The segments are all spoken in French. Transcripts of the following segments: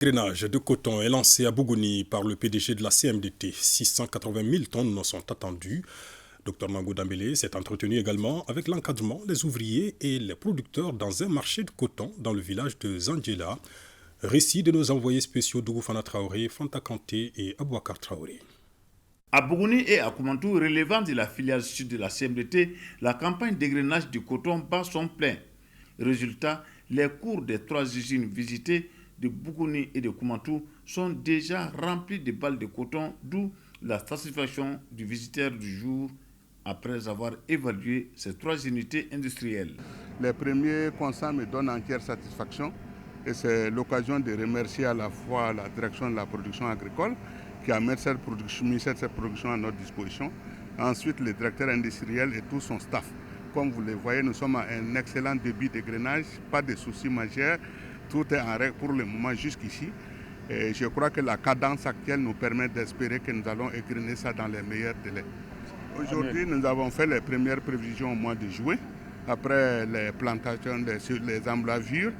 Grainage de coton est lancé à Bougouni par le PDG de la CMDT. 680 000 tonnes sont attendues. Dr Nango Dambélé s'est entretenu également avec l'encadrement, les ouvriers et les producteurs dans un marché de coton dans le village de Zandjela. Récit de nos envoyés spéciaux Dougoufana Traoré, Fanta Kanté et Abouakar Traoré. À Bougouni et à Koumantou, relevant de la filiale sud de la CMDT, la campagne d'égrainage du coton bat son plein. Résultat, les cours des 3 usines visitées de Bougouni et de Koumantou sont déjà remplis de balles de coton, d'où la satisfaction du visiteur du jour après avoir évalué ces 3 unités industrielles. Les premiers constats me donnent entière satisfaction et c'est l'occasion de remercier à la fois la direction de la production agricole qui a mis cette production à notre disposition. Ensuite, le directeur industriel et tout son staff. Comme vous le voyez, nous sommes à un excellent débit d'égrainage, pas de soucis majeurs. Tout est en règle pour le moment jusqu'ici. Et je crois que la cadence actuelle nous permet d'espérer que nous allons égrainer ça dans les meilleurs délais. Aujourd'hui, nous avons fait les premières prévisions au mois de juin, après les plantations, les emblavures.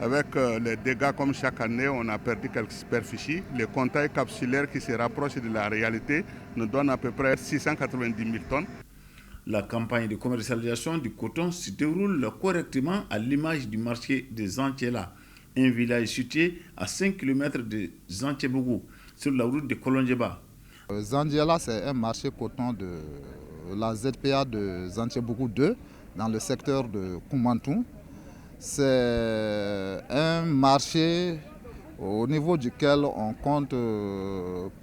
Avec les dégâts comme chaque année, on a perdu quelques superficies. Le comptage capsulaire qui se rapproche de la réalité nous donne à peu près 690 000 tonnes. La campagne de commercialisation du coton se déroule correctement à l'image du marché de Zanthiela, un village situé à 5 km de Zanthiebougou, sur la route de Kolondjeba. Zanthiela, c'est un marché coton de la ZPA de Zanthiebougou 2, dans le secteur de Koumantou. C'est un marché au niveau duquel on compte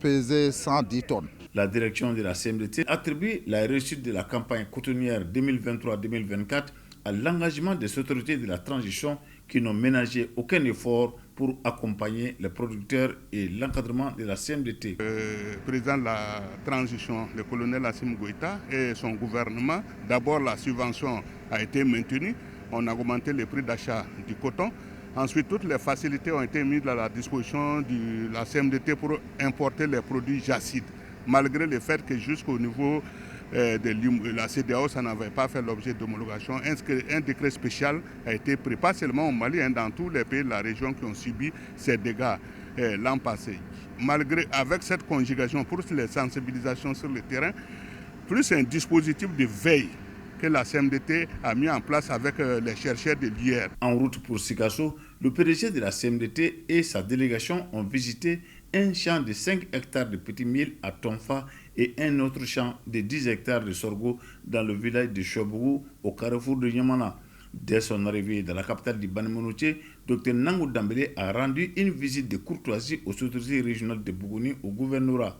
peser 110 tonnes. La direction de la CMDT attribue la réussite de la campagne cotonnière 2023-2024 à l'engagement des autorités de la transition qui n'ont ménagé aucun effort pour accompagner les producteurs et l'encadrement de la CMDT. Le président de la transition, le colonel Assimi Goïta et son gouvernement, d'abord la subvention a été maintenue. On a augmenté le prix d'achat du coton. Ensuite, toutes les facilités ont été mises à la disposition de la CMDT pour importer les produits jacides, malgré le fait que jusqu'au niveau de la CEDEAO, ça n'avait pas fait l'objet d'homologation. Un décret spécial a été pris, pas seulement au Mali, dans tous les pays de la région qui ont subi ces dégâts l'an passé. Avec cette conjugation pour les sensibilisations sur le terrain, plus un dispositif de veille que la CMDT a mis en place avec les chercheurs de l'IR. En route pour Sikasso, le PDG de la CMDT et sa délégation ont visité un champ de 5 hectares de petits milles à Tonfa et un autre champ de 10 hectares de sorgho dans le village de Chobougou, au carrefour de Yamana. Dès son arrivée dans la capitale du Banemonouché, Dr Nango Dambélé a rendu une visite de courtoisie aux autorités régionales de Bougouni au gouvernorat.